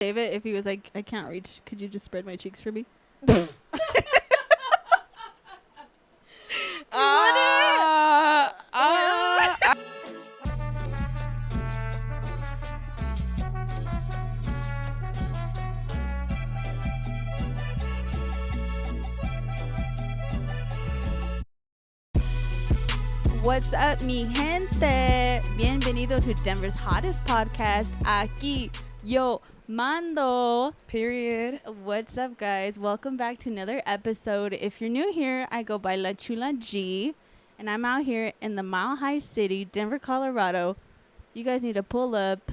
David, if he was like, I can't reach, could you just spread my cheeks for me? What's up, mi gente? Bienvenido to Denver's hottest podcast, Aque. Yo, Mando. Period. What's up, guys? Welcome back to another episode. If you're new here, I go by La Chula G, and I'm out here in the Mile High City, Denver, Colorado. You guys need to pull up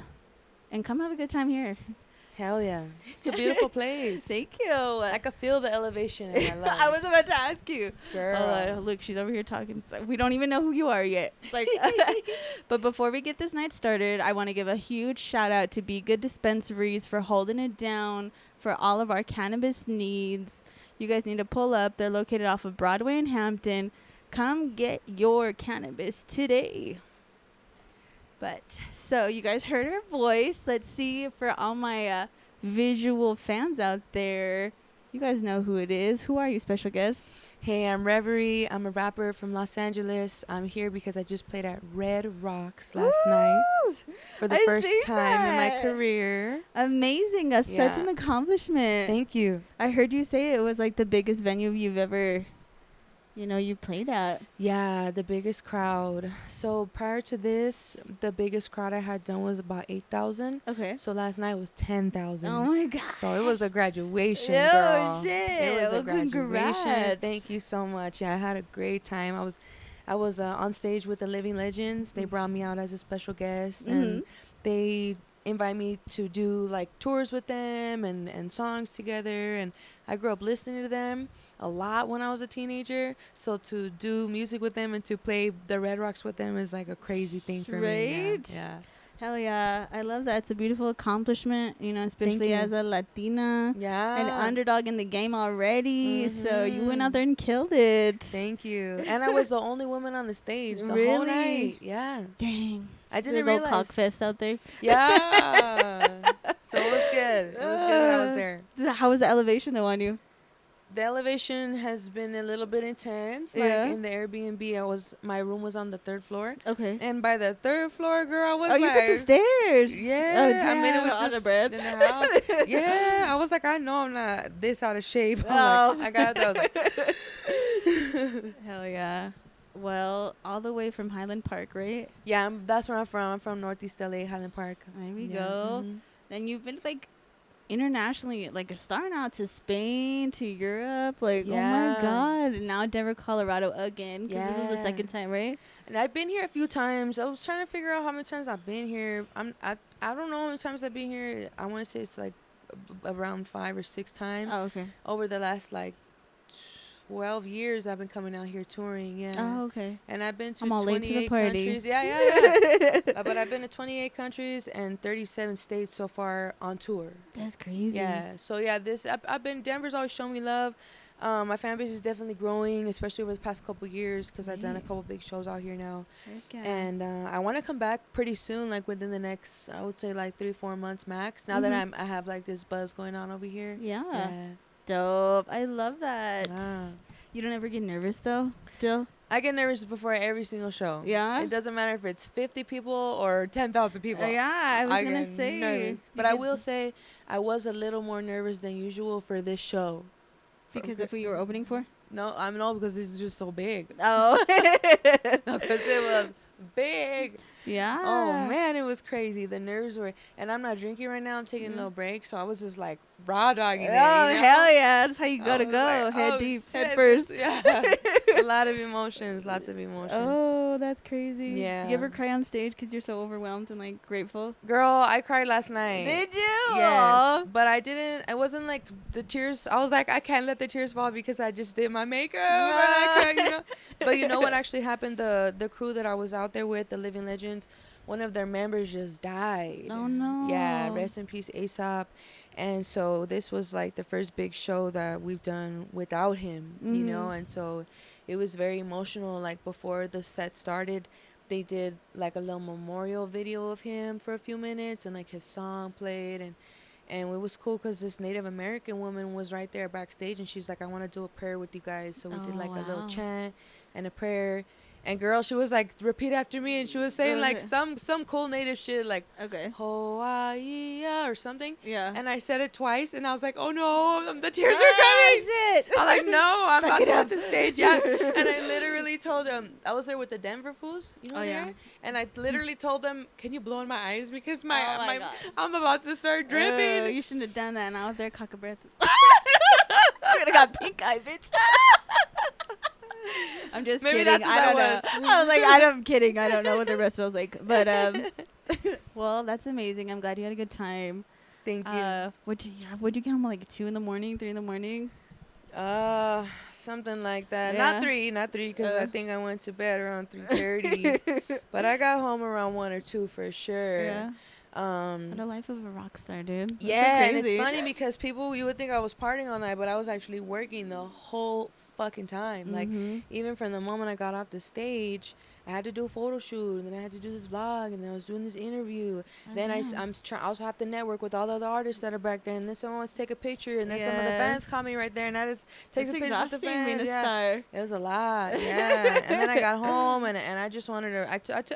and come have a good time here. Hell yeah. It's a beautiful place. Thank you. I could feel the elevation in my lungs. I was about to ask you. Girl. Look, she's over here talking. So we don't even know who you are yet. Like, but before we get this night started, I want to give a huge shout out to Be Good Dispensaries for holding it down for all of our cannabis needs. You guys need to pull up. They're located off of Broadway in Hampton. Come get your cannabis today. But so you guys heard her voice. Let's see, for all my visual fans out there, you guys know who it is. Who are you, special guest? Hey, I'm Reverie. I'm a rapper from Los Angeles. I'm here because I just played at Red Rocks last night for the first time in my career. Amazing. That's such an accomplishment. Thank you. I heard you say it was like the biggest venue you've ever, you played at. Yeah, the biggest crowd. So prior to this, the biggest crowd I had done was about 8,000. Okay. So last night was 10,000. Oh my God. So it was a graduation, girl. girl. Shit. It was a graduation. Congrats. Thank you so much. Yeah, I had a great time. I was on stage with the Living Legends. They brought me out as a special guest, and they invite me to do like tours with them and songs together. And I grew up listening to them a lot when I was a teenager, so to do music with them and to play the Red Rocks with them is like a crazy thing for me. Right? Yeah. Hell yeah. I love that. It's a beautiful accomplishment, especially as a Latina. Yeah. An underdog in the game already. So you went out there and killed it. Thank you. And I was the only woman on the stage the whole night. Yeah. Dang. I didn't realize. realize. Cock fest out there. Yeah. So it was good. It was good that I was there. How was the elevation though on you? The elevation has been a little bit intense. Like in the Airbnb, my room was on the 3rd floor. Okay. And by the 3rd floor, girl, I was you took the stairs. Yeah. Oh, damn. I mean, it was just bread. in the house. Yeah. I was like, I know I'm not this out of shape. I got out there. I was like, hell yeah. Well, all the way from Highland Park, right? Yeah, that's where I'm from. I'm from Northeast LA, Highland Park. There we go. Then you've been like internationally, like starting out to Spain, to Europe, like oh my God, and now Denver, Colorado again, because this is the second time, right? And I've been here a few times. I was trying to figure out how many times I've been here. I don't know how many times I've been here. I want to say it's like around 5 or 6 times. Oh, okay. Over the last like 12 years I've been coming out here touring. Yeah. Oh, okay. And I've been to I'm all 28 late to the party. countries. Yeah. But I've been to 28 countries and 37 states so far on tour. That's crazy. Yeah. So yeah, Denver's always shown me love. My fan base is definitely growing, especially over the past couple years, because I've done a couple big shows out here now. Yeah. And I want to come back pretty soon, like within the next, I would say like 3-4 months max. Now that I have like this buzz going on over here. Yeah. Dope. I love that. Yeah. You don't ever get nervous though? Still? I get nervous before every single show. Yeah? It doesn't matter if it's 50 people or 10,000 people. Yeah, I was going to say. Nervous. But I will say I was a little more nervous than usual for this show. Because of who you were opening for? No, because it's just so big. Oh. No, because it was big. Yeah. Oh, man, it was crazy. The nerves were... And I'm not drinking right now. I'm taking a little break. So I was just like raw dogging it. Oh, hell yeah. That's how you gotta go. Like, head deep, shit. head first. Yeah. A lot of emotions. Lots of emotions. Oh, that's crazy. Yeah. Do you ever cry on stage because you're so overwhelmed and like grateful? Girl, I cried last night. Did you? Yes. But I didn't... It wasn't like the tears... I was like, I can't let the tears fall because I just did my makeup. And I cried, But you know what actually happened? The crew that I was out there with, the Living Legends, one of their members just died. Oh, no. Yeah, rest in peace, Aesop. And so this was like the first big show that we've done without him, and so it was very emotional. Like before the set started, they did like a little memorial video of him for a few minutes, and like his song played, and And it was cool because this Native American woman was right there backstage, and she's like, I want to do a prayer with you guys. So we did like a little chant and a prayer. And girl, she was like, repeat after me, and she was saying like some cool native shit, like Hawaii or something. Yeah. And I said it twice, and I was like, oh no, the tears are coming. Shit. I'm like, no, I'm about to have the stage. Yeah. And I literally told them, I was there with the Denver fools, you know, and I literally told them, can you blow in my eyes because my I'm about to start dripping. You shouldn't have done that. And I was there, cockabreath. You would have got pink eye, bitch. I'm just Maybe kidding. That's what I don't know. I was like, I'm kidding. I don't know what the rest smells like. But well, that's amazing. I'm glad you had a good time. Thank you. Would you come like 2 in the morning, 3 in the morning? Something like that. Yeah. Not three, because I think I went to bed around 3:30. But I got home around 1 or 2 for sure. Yeah. What a life of a rock star, dude. That's yeah, so and it's funny because you would think I was partying all night, but I was actually working the whole fucking time. Like, even from the moment I got off the stage, I had to do a photo shoot, and then I had to do this vlog, and then I was doing this interview. Then I also have to network with all the other artists that are back there, and then someone wants to take a picture, and then some of the fans call me right there, and I just take a picture with the fans. Being a star. It was a lot, yeah. And then I got home, and I just wanted to.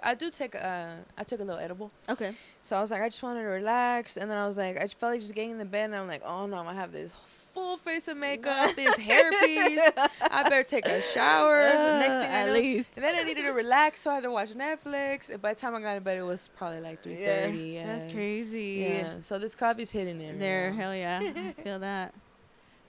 I took a little edible. Okay. So I was like, I just wanted to relax, and then I was like, I felt like just getting in the bed, and I'm like, oh no, I'm gonna have this full face of makeup, this hairpiece. I better take a shower. So next thing I know, least. And then I needed to relax, so I had to watch Netflix. And by the time I got in bed, it was probably like 3:30. Yeah, that's crazy. Yeah, so this coffee's hitting it. There, hell yeah, I feel that.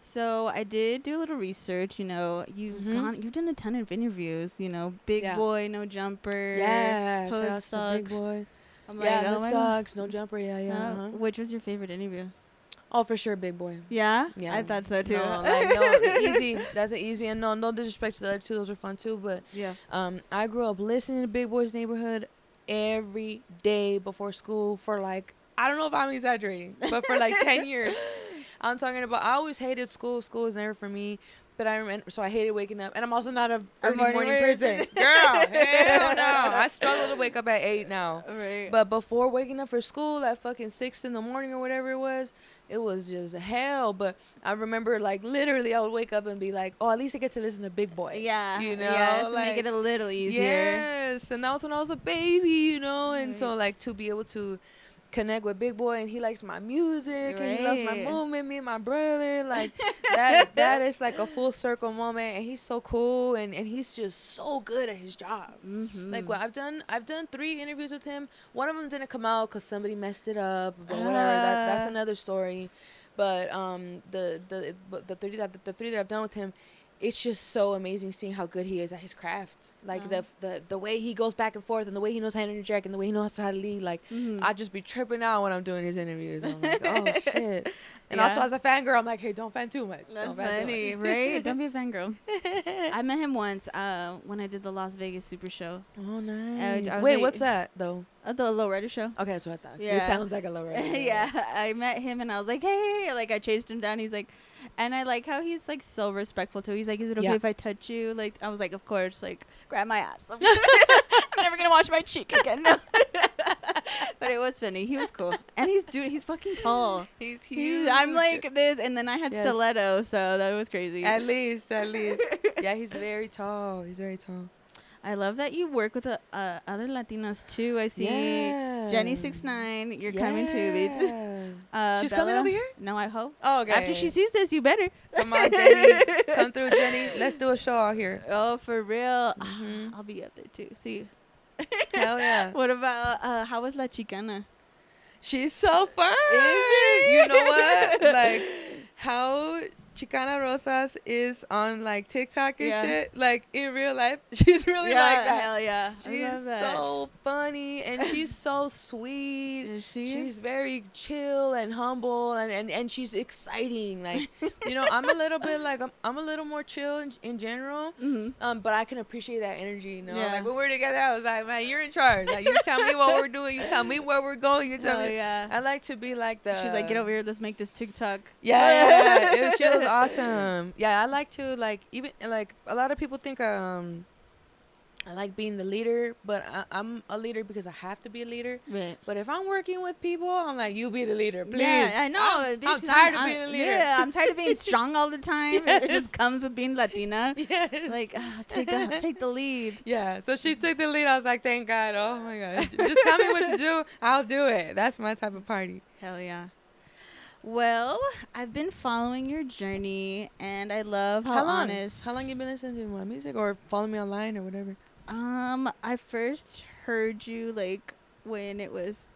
So I did do a little research. You know, you've done a ton of interviews. You know, Big Boy, No Jumper. Yeah, Hood Sucks. Big Boy. I'm Hood Sucks, No Jumper. Yeah. Which was your favorite interview? Oh, for sure, Big Boy. Yeah? Yeah. I thought so, too. No, easy. That's an easy. And no disrespect to the other two. Those were fun, too. But I grew up listening to Big Boy's Neighborhood every day before school for, like, I don't know if I'm exaggerating, but for, like, 10 years. I'm talking about, I always hated school. School was never for me. But I remember, so I hated waking up. And I'm also not a early morning person. Girl, hell no. I struggle to wake up at 8 now. Right. But before waking up for school at fucking 6 in the morning or whatever it was just hell. But I remember, like, literally I would wake up and be like, oh, at least I get to listen to Big Boy. Yeah. You know? Yes, like, make it a little easier. Yes. And that was when I was a baby, you know? And so, like, to be able to connect with Big Boy, and he likes my music, and he loves my movement, me and my brother, like that is like a full circle moment. And he's so cool, and he's just so good at his job. Like, well, I've done 3 interviews with him. One of them didn't come out because somebody messed it up, but whatever. That's another story. But the 3 that I've done with him, it's just so amazing seeing how good he is at his craft. Like, the way he goes back and forth, and the way he knows how to interject, and the way he knows how to lead. Like, I just be tripping out when I'm doing his interviews. I'm like, oh, shit. And also, as a fangirl, I'm like, hey, don't fan too much. That's funny, right? Don't be a fangirl. I met him once when I did the Las Vegas Super Show. Oh, nice. Wait, what's that, though? The Lowrider Show. Okay, that's what I thought. Yeah. It sounds like a Lowrider. Yeah, I met him, and I was like, hey. Like, I chased him down. He's like, and I like how he's, like, so respectful, too. He's like, is it okay if I touch you? Like, I was like, of course. Like, grab my ass. I'm never going to wash my cheek again. No. But it was funny. He was cool. And he's fucking tall. He's huge. I'm like this, and then I had stiletto, so that was crazy. At least. Yeah, he's very tall. I love that you work with other Latinas too. I see Jenny 6'9". You're coming too, bitch. She's coming over here? No, I hope. Oh, okay. After she sees this, you better. Come on, Jenny. Come through, Jenny. Let's do a show out here. Oh, for real. I'll be up there too. See you. Hell yeah. What about how was La Chicana? She's so fun. You know what? Like, how Chicana Rosas is on, like, TikTok and shit. Like, in real life, she's really like that. Hell yeah. She's so funny, and she's so sweet. Is she? She's very chill and humble, and she's exciting. Like, you know, I'm a little bit like, I'm a little more chill in general. But I can appreciate that energy, you know? Like, when we're together, I was like, man, you're in charge. Like, you tell me what we're doing. You tell me where we're going. You tell me. Yeah. I like to be like the... She's like, get over here. Let's make this TikTok. Yeah. She was awesome. Yeah, I like to, like, even, like, a lot of people think I like being the leader, but I'm a leader because I have to be a leader. Right. But if I'm working with people, I'm like, you be the leader, please. Yeah, I know. I'm tired of being a leader. Yeah, I'm tired of being strong all the time. Yes. It just comes with being Latina. Yes. Like, take the lead. Yeah, so she took the lead. I was like, thank God. Oh, my God. Just tell me what to do. I'll do it. That's my type of party. Hell yeah. Well, I've been following your journey, and I love how honest. How long you been listening to my music or following me online or whatever? I first heard you like when it was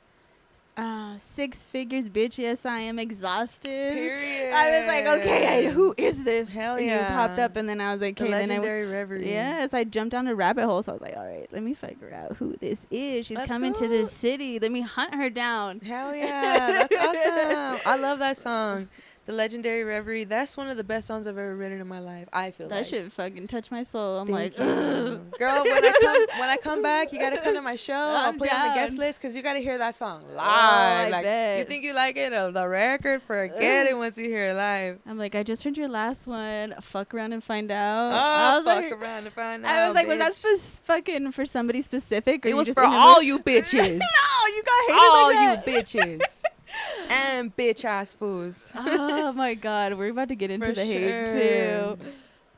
6 figures, bitch. Yes, I am exhausted. Period. I was like, okay, who is this? Hell and yeah. you popped up, and then I was like, The okay, then legendary Reverie. Yes, I jumped down a rabbit hole, so I was like, all right, let me figure out who this is. She's Let's coming go. to this city. Let me hunt her down. Hell yeah. That's awesome. I love that song. The legendary Reverie. That's one of the best songs I've ever written in my life. I feel That like. shit fucking touched my soul. I'm Thank like, you. ugh. Girl, when I come back, you gotta come to my show. I'll I'm put you on the guest down. list because you gotta hear that song live. I like bet. you think you like it, the record, forget it once you hear it live. I'm like, I just heard your last one. Fuck around and find out. Oh, I was fuck like, around and find out. I was like, was that bitch. fucking for somebody specific? Or It you was just for in the all mood? you bitches. No, you got haters All like you that. bitches. And bitch ass fools. Oh my God, we're about to get into For the hate sure. too.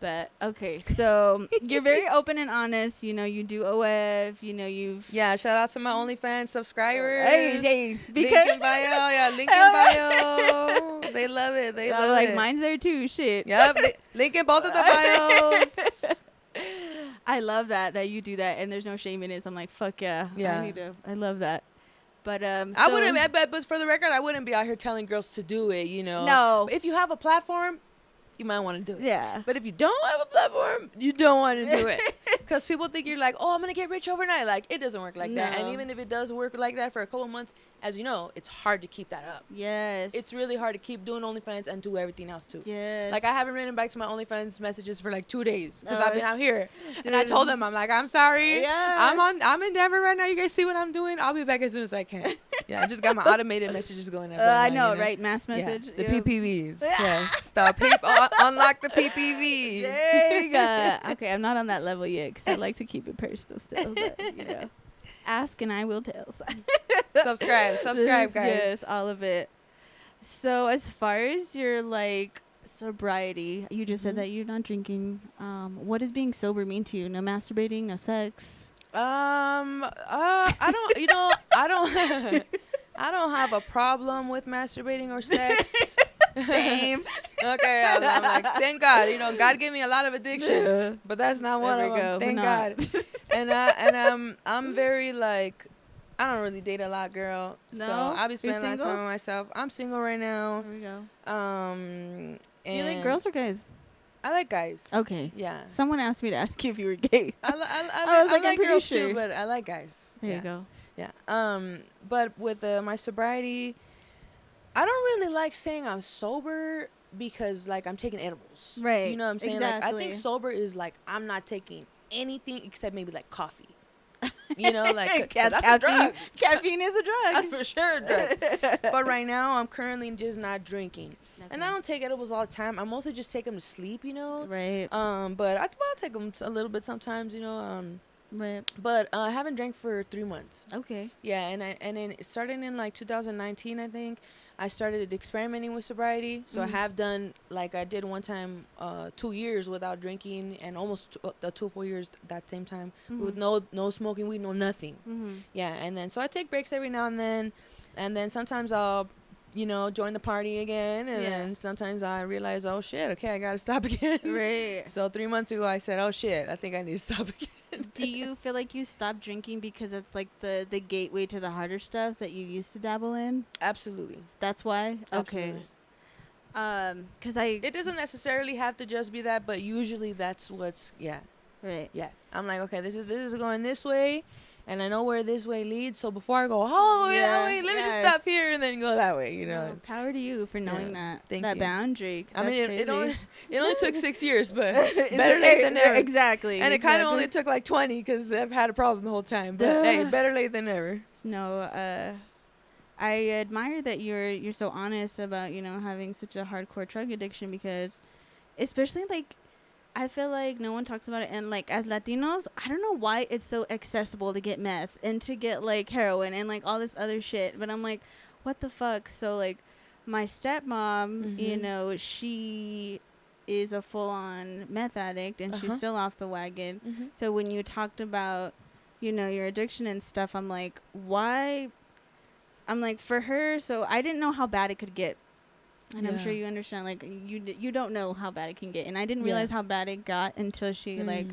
But okay, so you're very open and honest. You know, you do OF. You know, you've Yeah, shout out to my OnlyFans subscribers. hey, Link because in bio. Yeah, link in bio. They love it. They I love was like, it. mine's there too. Shit. Yep. Link in both of the bios. I love that you do that, and there's no shame in it. So I'm like, fuck yeah. Yeah. I love that. But I wouldn't, but for the record, I wouldn't be out here telling girls to do it, you know. No. But if you have a platform, you might want to do it. Yeah. But if you don't have a platform, you don't want to do it. Because people think you're like, oh, I'm going to get rich overnight. Like, it doesn't work like that. And No. even if it does work like that for a couple of months, as you know, it's hard to keep that up. Yes. It's really hard to keep doing OnlyFans and do everything else too. Yes. Like, I haven't written back to my OnlyFans messages for like 2 days because Oh, I've been out here. And I dude. told them, I'm like, I'm sorry. Yeah. I'm in Denver right now. You guys see what I'm doing? I'll be back as soon as I can. Yeah, I just got my automated messages going. I know, right? Mass message. Yeah, the Yep. PPVs. Yes. Unlock the PPV. Dang. Okay, I'm not on that level yet because I like to keep it personal still. But, you know, ask and I will tell. Subscribe, guys. Yes, all of it. So as far as your like sobriety, you just said that you're not drinking. What does being sober mean to you? No masturbating, no sex. I don't. You know, I don't. I don't have a problem with masturbating or sex. Same. Okay, I'm like, thank God. You know, God gave me a lot of addictions, Yeah. but that's not one There of we them. go. Thank We're God. And I'm very like, I don't really date a lot, girl. So No? I'll be You're spending a lot of single? time with myself. I'm single right now. There we go. Do Do you like girls or guys? I like guys. Okay. Yeah. Someone asked me to ask you if you were gay. I was like, like I'm pretty girls sure. too, but I like guys. There yeah. you go. Yeah. But with my sobriety, I don't really like saying I'm sober because like I'm taking edibles. Right. You know what I'm saying? Like I Exactly. think sober is like I'm not taking anything except maybe like coffee. You know, like 'cause that's a drug. Caffeine is a drug. That's for sure a drug. But right now I'm currently just not drinking. And I Okay. don't take edibles all the time. I mostly just take them to sleep, you know. Right. But I'll take them a little bit sometimes, you know. Right. But I haven't drank for 3 months. Okay. Yeah, and then starting in like 2019, I think I started experimenting with sobriety. So I have done like I did one time 2 years without drinking, and almost the 2 or 4 years that same time with no smoking weed, no nothing. Yeah, and then so I take breaks every now and then sometimes I'll join the party again, and then sometimes I realize, oh shit, okay, I gotta stop again. Right. So 3 months ago I said, oh shit, I think I need to stop again. Do you feel like you stopped drinking because it's like the gateway to the harder stuff that you used to dabble in? Absolutely. That's why? Absolutely. Okay. Because It doesn't necessarily have to just be that, but usually that's what's Right. yeah. I'm like, okay, this is going this way, and I know where this way leads. So before I go all the way that way, let me just stop here and then go that way. You know. Well, power to you for knowing that Thank that you. boundary. I mean, it only only took 6 years, but better late than never. Exactly. And it kind of only took like 20 because I've had a problem the whole time. But hey, better late than never. No, I admire that you're so honest about having such a hardcore drug addiction, because especially like I feel like no one talks about it. And, like, as Latinos, I don't know why it's so accessible to get meth and to get, like, heroin and, like, all this other shit. But I'm like, what the fuck? So, like, my stepmom, you know, she is a full-on meth addict, and she's still off the wagon. So when you talked about, you know, your addiction and stuff, I'm like, why? I'm like, for her, so I didn't know how bad it could get. And I'm sure you understand, like, you don't know how bad it can get. And I didn't realize how bad it got until she, like,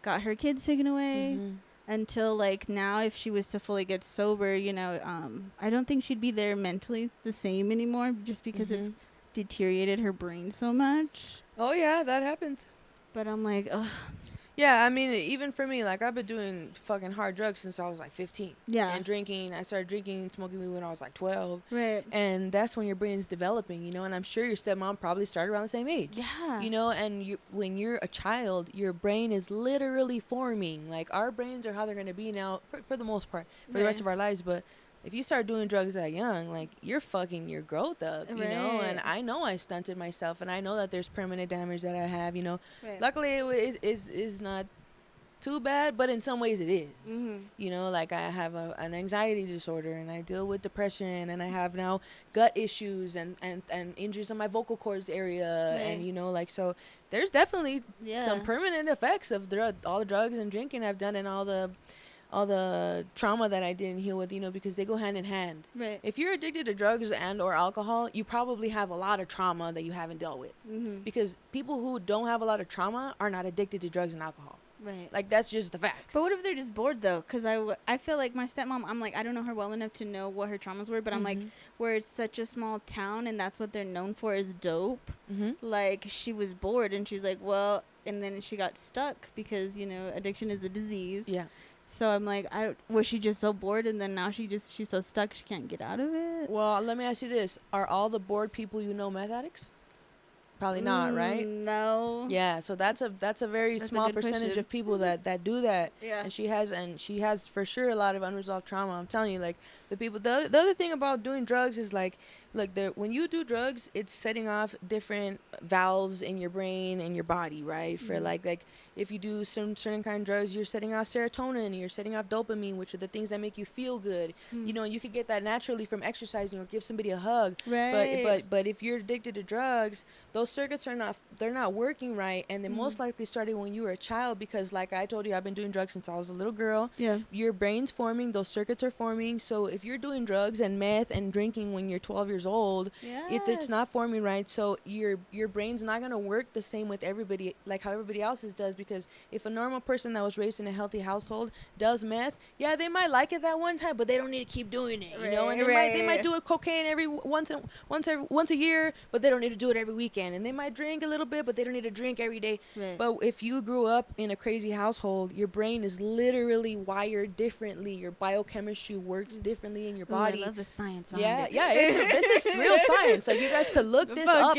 got her kids taken away. Until, like, now, if she was to fully get sober, you know, I don't think she'd be there mentally the same anymore, just because it's deteriorated her brain so much. Oh, yeah, that happens. But I'm like, ugh. Yeah, I mean, even for me, like, I've been doing fucking hard drugs since I was, like, 15. Yeah. And drinking. I started drinking and smoking weed when I was, like, 12. Right. And that's when your brain's developing, you know? And I'm sure your stepmom probably started around the same age. Yeah. You know? And when you're a child, your brain is literally forming. Like, our brains are how they're going to be now, for the most part, for the rest of our lives. But if you start doing drugs that young, like, you're fucking your growth up, you know? And I know I stunted myself, and I know that there's permanent damage that I have, you know? Luckily, it is not too bad, but in some ways it is. You know, like, I have an anxiety disorder, and I deal with depression, and I have now gut issues and injuries on my vocal cords area, and, you know, like, so there's definitely some permanent effects of all the drugs and drinking I've done, and all the trauma that I didn't heal with, you know, because they go hand in hand. Right. If you're addicted to drugs and or alcohol, you probably have a lot of trauma that you haven't dealt with. Because people who don't have a lot of trauma are not addicted to drugs and alcohol. Right. Like, that's just the facts. But what if they're just bored, though? Because I feel like my stepmom, I'm like, I don't know her well enough to know what her traumas were, but I'm like, where it's such a small town and that's what they're known for is dope. Like, she was bored, and she's like, well, and then she got stuck because, you know, addiction is a disease. Yeah. So I'm like, was she just so bored, and then now she's so stuck she can't get out of it? Well, let me ask you this. Are all the bored people you know meth addicts? Probably not, right? No. Yeah, so that's a very small percentage of people that do that. Yeah. And she has for sure a lot of unresolved trauma. I'm telling you, like, the other thing about doing drugs is like when you do drugs, it's setting off different valves in your brain and your body, right? For like if you do some certain kind of drugs, you're setting off serotonin, you're setting off dopamine, which are the things that make you feel good. You know, you could get that naturally from exercising or give somebody a hug. Right. But if you're addicted to drugs, those circuits they're not working right, and they most likely started when you were a child, because, like I told you, I've been doing drugs since I was a little girl. Yeah. Your brain's forming, those circuits are forming. So if you're doing drugs and meth and drinking when you're 12 years old, it's not forming right. So your brain's not gonna work the same with everybody, like how everybody else's does. Because if a normal person that was raised in a healthy household does meth, yeah, they might like it that one time, but they don't need to keep doing it, you know. And they might do a cocaine once a year, but they don't need to do it every weekend. And they might drink a little bit, but they don't need to drink every day. But if you grew up in a crazy household, your brain is literally wired differently. Your biochemistry works differently in your body. I love the science. Yeah. This is real science. Like, you guys could look this up,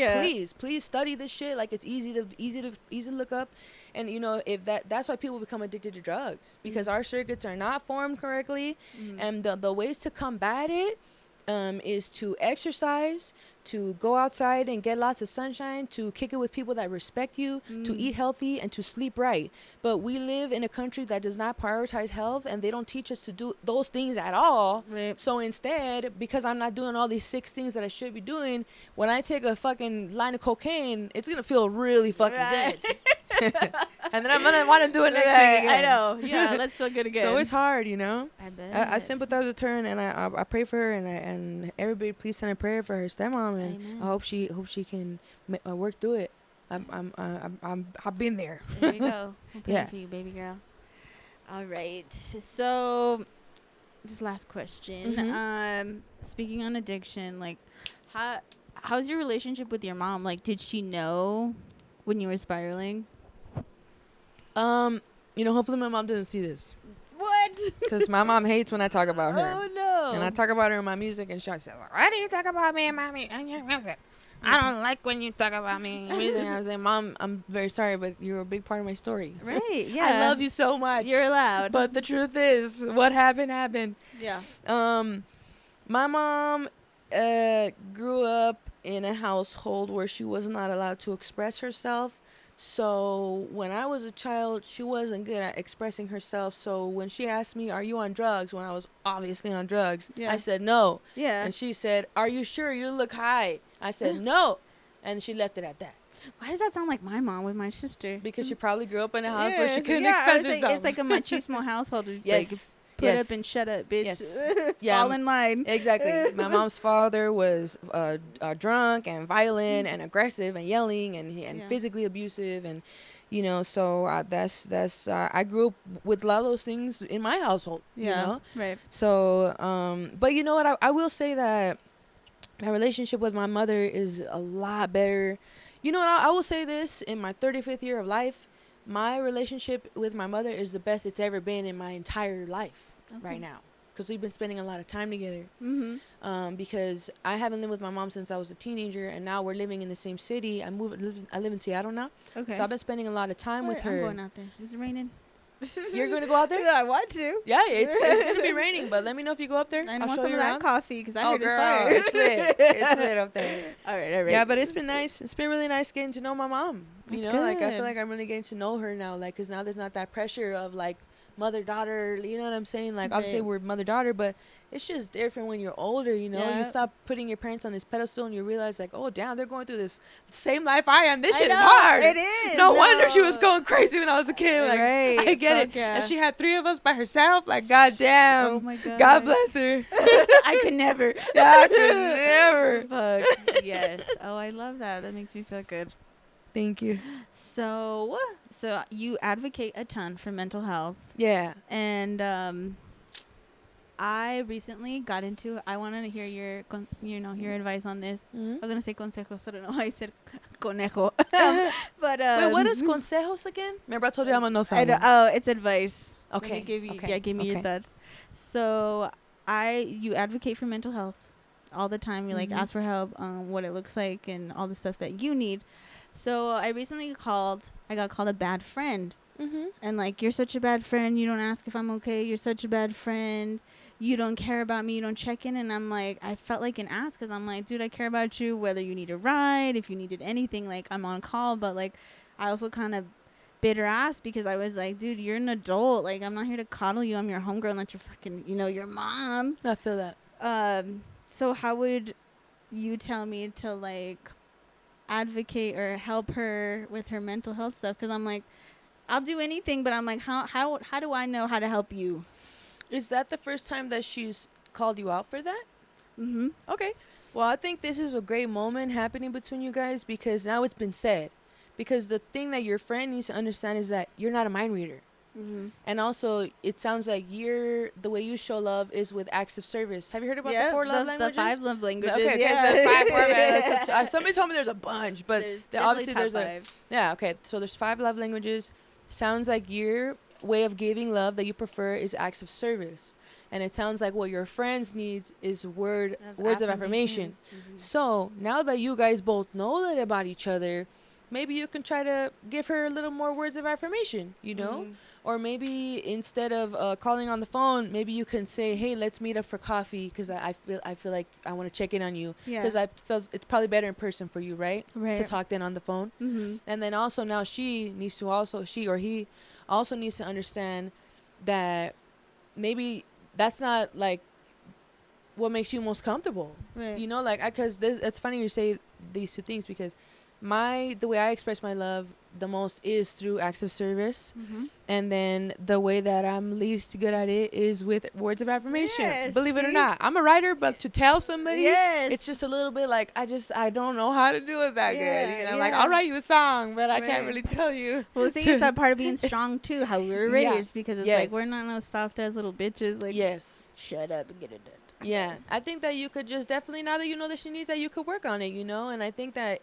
please study this shit. Like, it's easy to look up. And, you know, if that's why people become addicted to drugs, because our circuits are not formed correctly. And the ways to combat it is to exercise, to go outside and get lots of sunshine, to kick it with people that respect you, to eat healthy, and to sleep right. But we live in a country that does not prioritize health, and they don't teach us to do those things at all. So instead, because I'm not doing all these 6 things that I should be doing, when I take a fucking line of cocaine, it's gonna feel really fucking good. And then I'm gonna want to do it next week again. I know. Yeah, let's feel good again. So it's hard, you know. I bet. I sympathize with her, and I pray for her, and everybody please send a prayer for her stepmom, and Amen. I hope she can work through it. I've been there. There you go. I'm praying for you, baby girl. All right. So, this last question. Speaking on addiction, like, how's your relationship with your mom? Like, did she know when you were spiraling? You know, hopefully my mom doesn't see this. What? Because my mom hates when I talk about her. Oh, no. And I talk about her in my music, and she says, why do you talk about me and mommy and your music? I don't like when you talk about me and your music. And I was like, Mom, I'm very sorry, but you're a big part of my story. Right, yeah. I love you so much. You're allowed. But the truth is, what happened. Yeah. My mom grew up in a household where she was not allowed to express herself. So when I was a child, she wasn't good at expressing herself. So when she asked me, "Are you on drugs?" when I was obviously on drugs, I said no. Yeah. And she said, "Are you sure? You look high." I said no. And she left it at that. Why does that sound like my mom with my sister? Because she probably grew up in a house where she couldn't express herself. It's like a machismo household. It's yes. like, put up and shut up, bitch. Yes. Fall in line. Exactly. My mom's father was drunk and violent and aggressive and yelling and physically abusive, and you know, so that's I grew up with a lot of those things in my household. Yeah. You know? Right. So but you know what, I will say that my relationship with my mother is a lot better. You know what, I will say this, in my 35th year of life, my relationship with my mother is the best it's ever been in my entire life right now. Because we've been spending a lot of time together. Because I haven't lived with my mom since I was a teenager, and now we're living in the same city. I live in Seattle now. Okay. So I've been spending a lot of time with her. I'm going out there. Is it raining? You're going to go out there? Yeah, I want to. Yeah, it's going to be raining, but let me know if you go up there. I want show some you of around. that coffee, because I heard girl, it's fire. it's lit. It's lit up there. All right. Yeah, but it's been nice. It's been really nice getting to know my mom. You know, good. like, I feel like I'm really getting to know her now, like, because now there's not that pressure of, like, mother-daughter, you know what I'm saying? Like, obviously we're mother-daughter, but it's just different when you're older, you know? Yeah. You stop putting your parents on this pedestal and you realize, like, oh, damn, they're going through this same life I am. This shit is hard. It is. No wonder she was going crazy when I was a kid. Like, I get it. Yeah. And she had 3 of us by herself. Like, goddamn. Oh, my God. God bless her. I could never. Yeah, I could never. Fuck. Yes. Oh, I love that. That makes me feel good. Thank you. So you advocate a ton for mental health. Yeah. And I recently got into. I wanted to hear your advice on this. I was gonna say consejos, I don't know why I said conejo. But wait, what is consejos again? Remember I told you I'm a no sign. Oh, it's advice. Okay. Give me your thoughts. So you advocate for mental health all the time. You like ask for help on what it looks like and all the stuff that you need. So I recently I got called a bad friend. And like, you're such a bad friend. You don't ask if I'm okay. You're such a bad friend. You don't care about me. You don't check in. And I'm like, I felt like an ass, because I'm like, dude, I care about you, whether you need a ride, if you needed anything, like, I'm on call. But like, I also kind of bitter ass, because I was like, dude, you're an adult. Like, I'm not here to coddle you. I'm your homegirl, not your fucking, your mom. I feel that. So how would you tell me to like advocate or help her with her mental health stuff? Because I'm like, I'll do anything, but I'm like, how do I know how to help you? Is that the first time that she's called you out for that? Okay. Well, I think this is a great moment happening between you guys, because now it's been said. Because the thing that your friend needs to understand is that you're not a mind reader. And also, it sounds like the way you show love is with acts of service. Have you heard about the 4 love languages? The 5 love languages. Okay, there's 5 more. Somebody told me there's a bunch, but obviously there's 5. Yeah, okay. So there's 5 love languages. Sounds like your way of giving love that you prefer is acts of service. And it sounds like what your friends needs is words of affirmation. So now that you guys both know that about each other, maybe you can try to give her a little more words of affirmation, Or maybe instead of calling on the phone, maybe you can say, hey, let's meet up for coffee, because I feel like I want to check in on you. Because I feel it's probably better in person for you, right? To talk than on the phone. And then also now she or he also needs to understand that maybe that's not like what makes you most comfortable. Right. Because it's funny you say these 2 things, because the way I express my love the most is through acts of service, and then the way that I'm least good at it is with words of affirmation. Yes, believe it or not, I'm a writer, but to tell somebody, yes, it's just a little bit like I don't know how to do it that good. Like, I'll write you a song, but I can't really tell you. Well, see, it's that part of being strong too, how we were raised, because it's like, we're not no soft ass little bitches. Like, shut up and get it done. Yeah, I think that you could just definitely, now that you know that she needs that, you could work on it, and I think that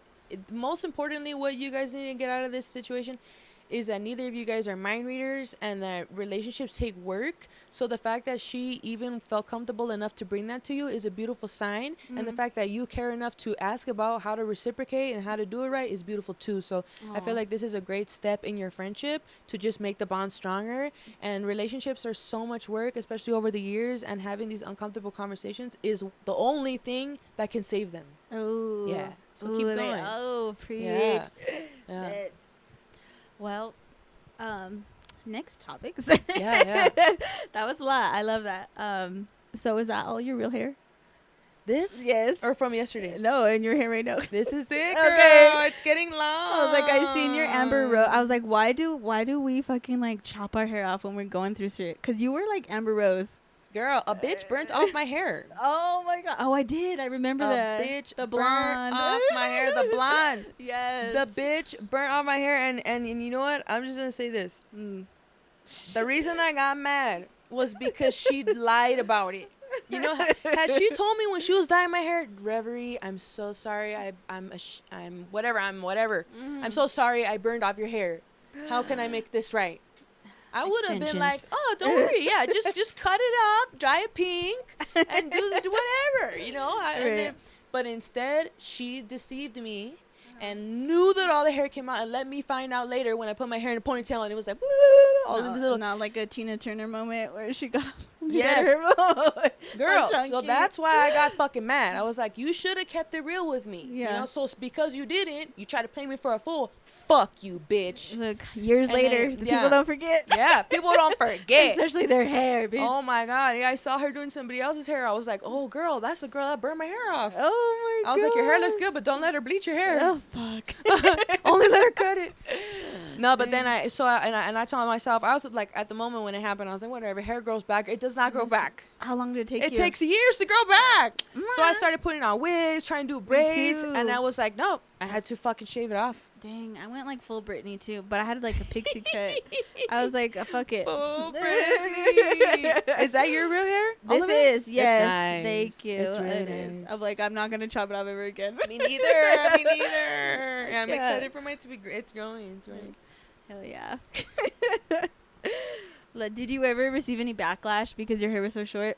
most importantly, what you guys need to get out of this situation is that neither of you guys are mind readers, and that relationships take work. So the fact that she even felt comfortable enough to bring that to you is a beautiful sign. And the fact that you care enough to ask about how to reciprocate and how to do it right is beautiful too. So I feel like this is a great step in your friendship to just make the bond stronger. And relationships are so much work, especially over the years, and having these uncomfortable conversations is the only thing that can save them. Oh, yeah. So keep going. Preach. Yeah. Well, next topics. Yeah. That was a lot. I love that. So is that all your real hair? This? Yes. Or from yesterday? No, in your hair right now. This is it, girl. Okay. It's getting long. I was like, I seen your Amber Rose. I was like, why do we fucking like chop our hair off when we're going through shit? Because you were like Amber Rose. Girl, a bitch burnt off my hair. Oh my god. Oh, I did. I remember that. Bitch the blonde. burnt off my hair. The blonde. Yes. The bitch burnt off my hair. And you know what? I'm just going to say this. The reason I got mad was because she lied about it. You know, had she told me when she was dyeing my hair, Reverie, I'm so sorry. I'm whatever. Mm-hmm. I'm so sorry I burned off your hair. How can I make this right? I would have been like, oh, don't worry. Yeah, just cut it up, dye it pink, and do whatever, you know. But instead, she deceived me and knew that all the hair came out and let me find out later when I put my hair in a ponytail and it was like, all this little. Not like a Tina Turner moment where she got Yes. her Girl, so that's why I got fucking mad. I was like, you should have kept it real with me. Yeah. You know, so because you didn't, you try to play me for a fool. Fuck you, bitch. Look, years later, people don't forget. Yeah, people don't forget. Especially their hair, bitch. Oh my god, yeah, I saw her doing somebody else's hair. I was like, oh girl, that's the girl that burned my hair off. Oh my god. I was like, your hair looks good, but don't let her bleach your hair. Oh fuck. Only let her cut it. No, but then I told myself, I was like, at the moment when it happened, I was like, whatever, hair grows back. It does not grow back. How long did it take It you? takes years to grow back. So I started putting on wigs, trying to do braids, too. and I was like, no, I had to fucking shave it off. Dang, I went like full Britney too, but I had like a pixie cut. I was like, fuck it. Full Britney. Is that your real hair? This is, yes. It's nice. Thank you. It's really It is. nice. I'm like, I'm not gonna chop it off ever again. Me neither. Me neither. Yeah, I'm excited for mine to be. It's growing. It's growing. Hell yeah. Did you ever receive any backlash because your hair was so short?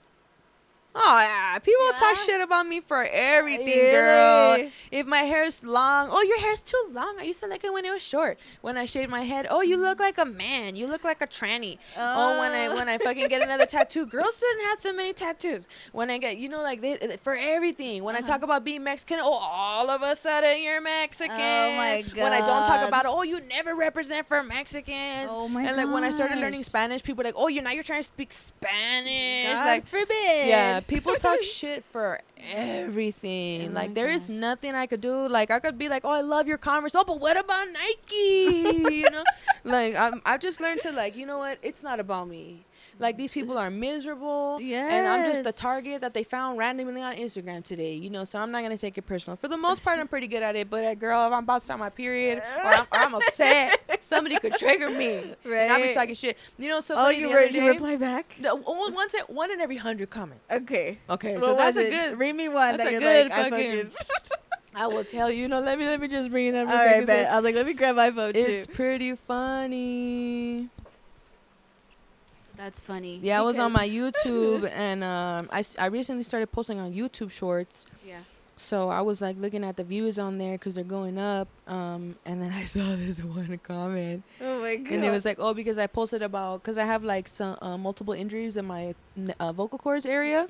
Oh yeah, people talk shit about me for everything, girl. If my hair's long, oh, your hair's too long. I used to like it when it was short. When I shaved my head, oh, you look like a man. You look like a tranny. Oh, when I fucking get another tattoo, girls shouldn't have so many tattoos. When I get, you know, like for everything. When I talk about being Mexican, oh, all of a sudden you're Mexican. Oh my god. When I don't talk about it, oh, you never represent for Mexicans. Oh my god. And like when I started learning Spanish, people were like, oh, you're trying to speak Spanish. God like forbid. Yeah. People talk shit for everything. Oh like my there is gosh. nothing I could do. Like I could be like, oh, I love your Converse. Oh, but what about Nike? You know, like I've just learned to like, you know what? It's not about me. Like these people are miserable, and I'm just the target that they found randomly on Instagram today. You know, so I'm not gonna take it personal. For the most part, I'm pretty good at it. But girl, if I'm about to start my period or I'm upset, somebody could trigger me, and I'll be talking shit. You know, so funny, you reply back? No, one in every 100 comment. Okay. Okay, What so that's was a it? good. Read me one. That's that a you're good like, fucking. I will tell you. No, let me just bring it up. All right, bet. I was like, let me grab my phone too. It's pretty funny. That's funny. Yeah, I was on my YouTube, and I recently started posting on YouTube Shorts. Yeah. So I was like looking at the views on there because they're going up. And then I saw this one comment. Oh my god. And it was like, oh, because I posted about, because I have like some multiple injuries in my vocal cords area.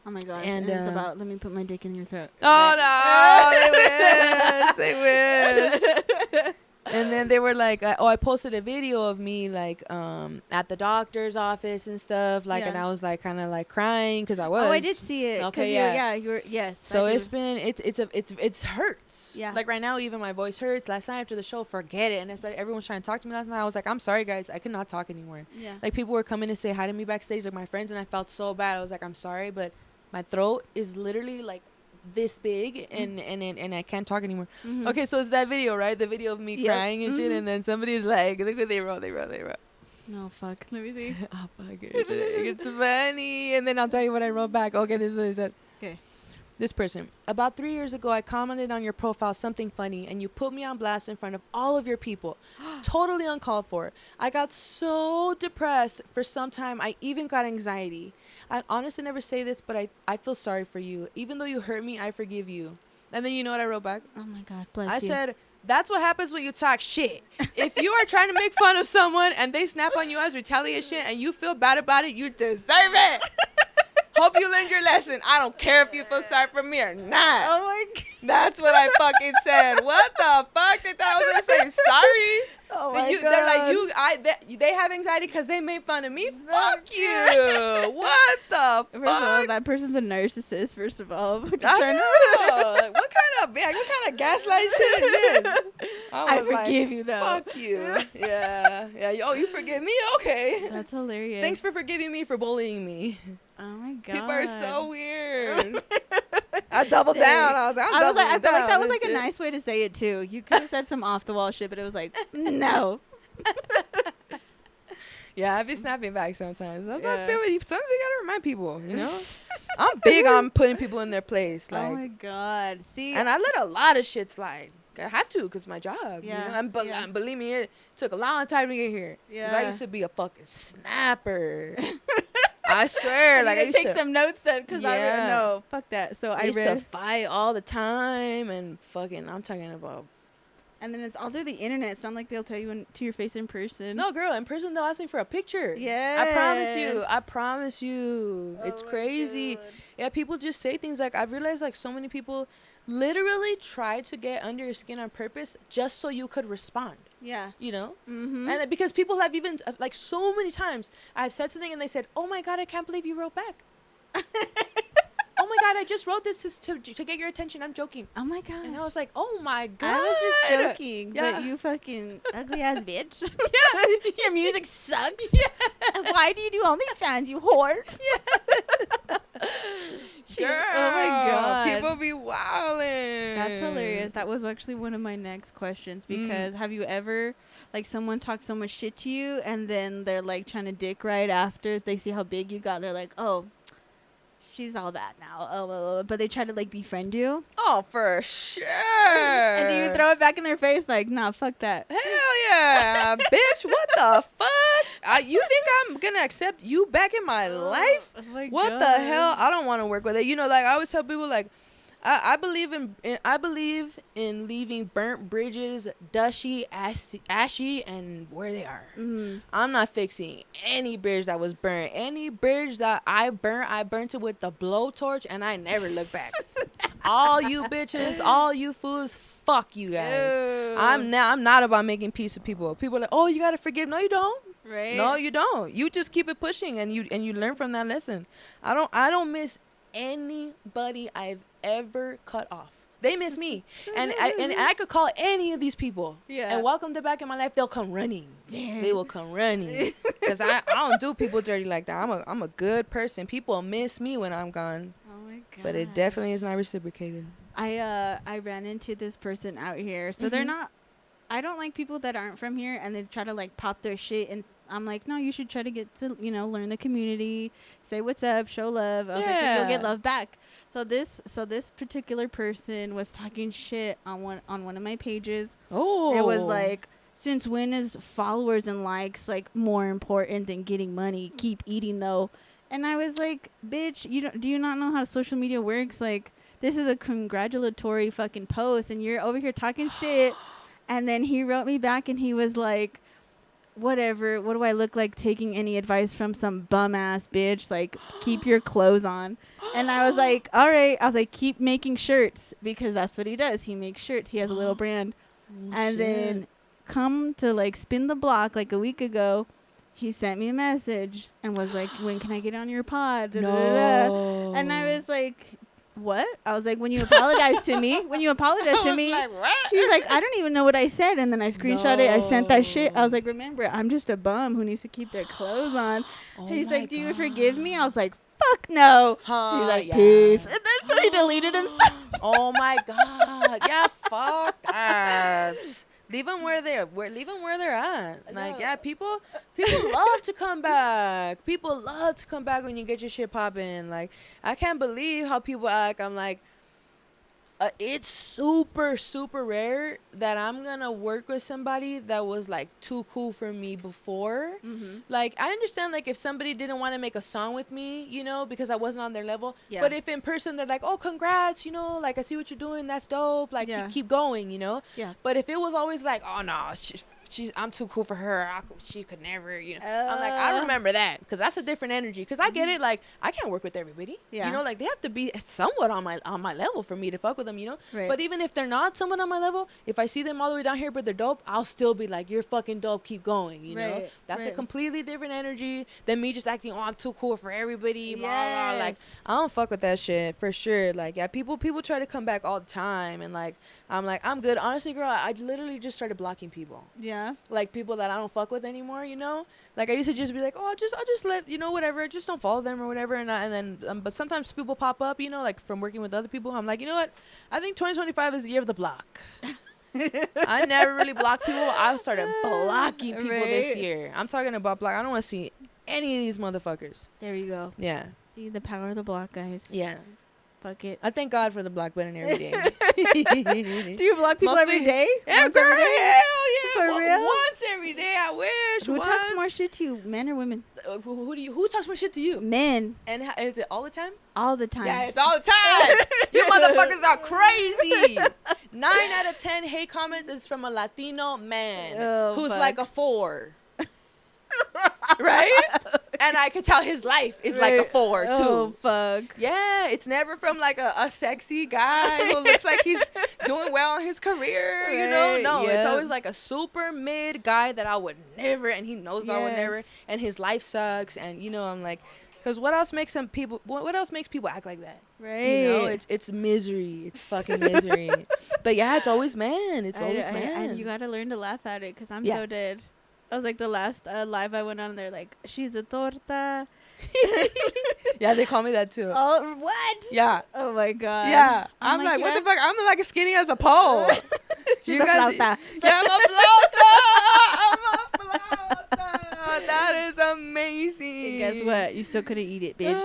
Oh my gosh. And, And it's about, let me put my dick in your throat. Oh, no. They wish. And then they were like, I posted a video of me like at the doctor's office and stuff, like, and I was like kind of like crying because I was. Oh, I did see it. Okay, yes. So it's hurts. Yeah. Like right now, even my voice hurts. Last night after the show, forget it. And it's like everyone's trying to talk to me last night. I was like, I'm sorry, guys, I could not talk anymore. Yeah. Like people were coming to say hi to me backstage, like my friends, and I felt so bad. I was like, I'm sorry, but my throat is literally like this big and I can't talk anymore. Mm-hmm. Okay, so it's that video, right? The video of me crying and shit, and then somebody's like, look what they wrote. No, fuck. Let me see. Oh, fuck it. It's funny. And then I'll tell you what I wrote back. Okay, this is what I said. Okay. This person. About 3 years ago, I commented on your profile something funny, and you put me on blast in front of all of your people. Totally uncalled for. I got so depressed for some time. I even got anxiety. I honestly never say this, but I feel sorry for you. Even though you hurt me, I forgive you. And then you know what I wrote back? Oh my god, bless you. I said, that's what happens when you talk shit. If you are trying to make fun of someone and they snap on you as retaliation and you feel bad about it, you deserve it. Hope you learned your lesson. I don't care if you feel sorry for me or not. Oh my god. That's what I fucking said. What the fuck? They thought I was going to say sorry. Oh my God. They're like, they have anxiety because they made fun of me. Fuck you. What the First of all, fuck? that person's a narcissist, first of all. I know. Like, what kind of gaslight shit is this? I was like, forgive you, though. Fuck you. Yeah. Oh, you forgive me? Okay. That's hilarious. Thanks for forgiving me for bullying me. Oh my God. People are so weird. I doubled down. I was like, I feel like that was like a nice way to say it too. You could have said some off the wall shit, but it was like, no. Yeah, I be snapping back sometimes. Sometimes Yeah. you gotta remind people, you know. I'm big on putting people in their place. Like, oh my God. See, and I let a lot of shit slide. I have to, cause my job. Yeah. You know? And believe me, it took a long time to get here. Yeah. Cause I used to be a fucking snapper. I swear, like I used take to some notes then, cause I Yeah. no, fuck that. So I used to fight all the time, and fucking, I'm talking about. and then it's all through the internet. It's not like they'll tell you to your face in person. No, girl, in person they'll ask me for a picture. Yes. I promise you. Oh It's my crazy. God. Yeah, people just say things like, I've realized like so many people literally try to get under your skin on purpose just so you could respond. Yeah. You know? Mm-hmm. And because people have even, like so many times, I've said something and they said, oh my God, I can't believe you wrote back. Oh my God, I just wrote this to get your attention. I'm joking. Oh my God. And I was like, oh my God. I was just joking, Yeah. but you fucking ugly ass bitch. Yeah. Your music sucks. Yeah. Why do you do OnlyFans, you whore? Girl, oh my God. people be wildin'. That's hilarious. That was actually one of my next questions, because have you ever, like, someone talked so much shit to you and then they're like trying to dick right after they see how big you got? They're like, oh, she's all that now. Oh, but they try to like befriend you. Oh, for sure. And do you throw it back in their face like, nah, fuck that? Hell yeah, bitch. What the fuck? You think I'm gonna accept you back in my life? Oh my What God. the hell? I don't want to work with it. You know, like I always tell people, like I believe in leaving burnt bridges, dusty, ashy, and where they are. Mm-hmm. I'm not fixing any bridge that was burnt. Any bridge that I burnt it with the blowtorch, and I never look back. All you bitches, all you fools, fuck you guys. Ew. I'm not about making peace with people. People are like, oh, you gotta forgive. No, you don't. Right? No, you don't. You just keep it pushing, and you learn from that lesson. I don't miss anybody I've ever cut off. They miss me, and I could call any of these people, Yeah. and welcome them back in my life. They'll come running. Damn. They will come running, because I don't do people dirty like that. I'm a good person. People miss me when I'm gone, Oh my God. but it definitely is not reciprocated. I ran into this person out here. So they're not, I don't like people that aren't from here and they try to like pop their shit, and I'm like, no, you should try to get to, learn the community, say what's up, show love. I was like, you'll get love back. So this particular person was talking shit on one of my pages. Oh, It was like, since when is followers and likes like more important than getting money? Keep eating though. And I was like, bitch, do you not know how social media works? Like, this is a congratulatory fucking post and you're over here talking shit. And then he wrote me back and he was like, whatever, what do I look like taking any advice from some bum ass bitch? Like, keep your clothes on. And I was like, all right. I was like, keep making shirts, because that's what he does. He makes shirts. He has a little brand. And then come to like spin the block like a week ago, he sent me a message and was like, when can I get on your pod? No. And I was like, what? I was like, when you apologize to me, Like, what? he's like, I don't even know what I said. And then I screenshot it. I sent that shit. I was like, remember, I'm just a bum who needs to keep their clothes on. Oh He's my like, do you God. forgive me? I was like, fuck no. He's like, Yeah. peace. And then so he deleted himself. Oh my God. Yeah, fuck that. Leave them where they're at. Like, yeah, people love to come back. People love to come back when you get your shit popping. Like, I can't believe how people act. I'm like, it's super, super rare that I'm gonna work with somebody that was like too cool for me before. Like, I understand, like, if somebody didn't want to make a song with me, because I wasn't on their level. Yeah. But if in person they're like, oh, congrats, like, I see what you're doing, that's dope. Like, Yeah. keep going, Yeah. But if it was always like, oh no, I'm too cool for her. She could never, I'm like, I remember that because that's a different energy. Because I get it, like I can't work with everybody. Yeah. Like they have to be somewhat on my level for me to fuck with them. Right. But even if they're not somewhat on my level, if I see them all the way down here but they're dope, I'll still be like, you're fucking dope. Keep going. You know, that's a completely different energy than me just acting. Oh, I'm too cool for everybody. Blah, blah. Like I don't fuck with that shit for sure. Like people try to come back all the time and like I'm like I'm good. Honestly, girl, I literally just started blocking people. Yeah. Like people that I don't fuck with anymore. Like I used to just be like, oh, I'll just let whatever. Just don't follow them or whatever. And then but sometimes people pop up. Like from working with other people. I'm like, you know what? I think 2025 is the year of the block. I never really blocked people. I started blocking people this year. I'm talking about block. I don't want to see any of these motherfuckers. There you go. Yeah. See the power of the block, guys. Yeah. Fuck it. I thank God for the block button every day. Do you block people every day? Yeah, girl, hell yeah. For real? Once every day, I wish. Who talks more shit to you, men or women? Who talks more shit to you? Men. And is it all the time? All the time. Yeah, it's all the time. You motherfuckers are crazy. 9 out of 10 hate comments is from a Latino man who's like a 4. Right? And I could tell his life is like a 4 too. Oh fuck. Yeah, it's never from like a sexy guy who looks like he's doing well in his career, No, it's always like a super mid guy that I would never, and he knows I would never, and his life sucks, and I'm like, because what else makes people act like that? Right. It's misery. It's fucking misery. But yeah, it's always man. It's always man. And you gotta learn to laugh at it, because I'm so dead. I was like, the last live I went on, they're like, she's a torta. Yeah, they call me that too. Oh, what? Yeah. Oh my god. Yeah. I'm like, what the fuck? I'm like as skinny as a pole. She's a flauta. Yeah, I'm a flauta. I'm a flauta. That is amazing. And guess what? You still couldn't eat it, bitch.